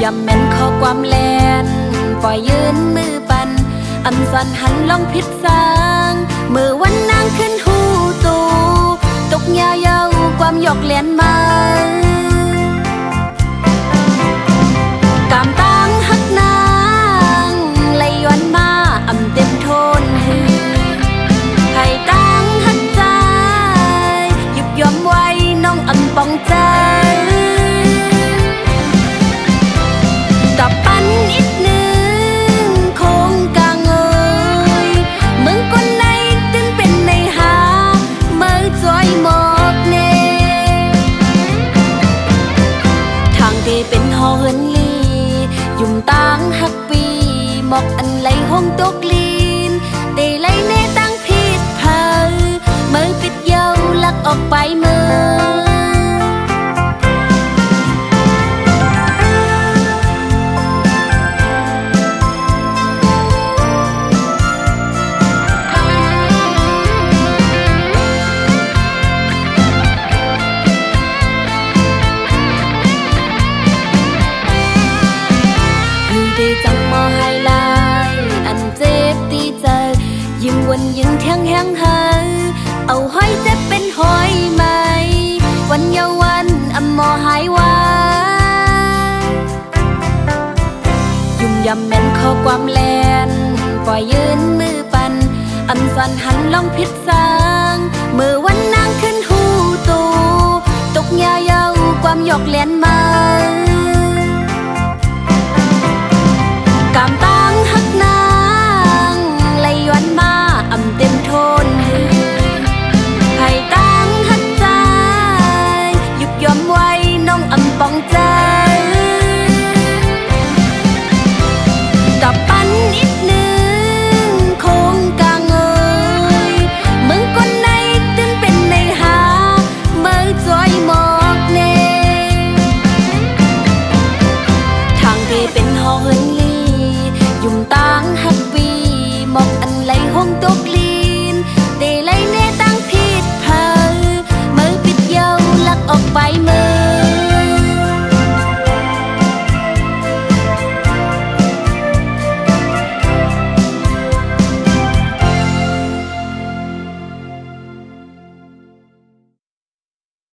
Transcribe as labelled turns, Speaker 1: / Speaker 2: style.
Speaker 1: ยำแม่นข้อความแลนปล่อยยืนมือปันอำสันหันลองพิษสางมือวันนางขึ้นหูตูตกยาเยาความหยอกเลียนมากามตังหักนางไหลย้อนมาอำเต็มโทนหือไผ่ตังหักใจหยุบยอมไว้น้องอำปองใจกับปันอีกหนึ่งคงกางเอยเมืองคนในตึงเป็นในหาเมื่อจอยหมอกเนทางที่เป็นหอเฮินลียุ่มตังหักปีหมอกอันไหลห้องตกลีนเตไหลเนตังผิดเพอเมื่อปิดเยาลักออกไปเมื่อจังมอให้ลายอันเจ็บตีเจอยิ่งวันยิ่งเที่ยงแห้งเฮอเอาห้อยเจ็บเป็นห้อยใหม่วันเยาวันอำมอหายว่ายุ่มยำแม่นข้อความแลนปล่อยยืนมือปันอำสันหันลองพิษสางมือวันนางขึ้นหูตูตกยาเยาความหยอกเลียนมากามตา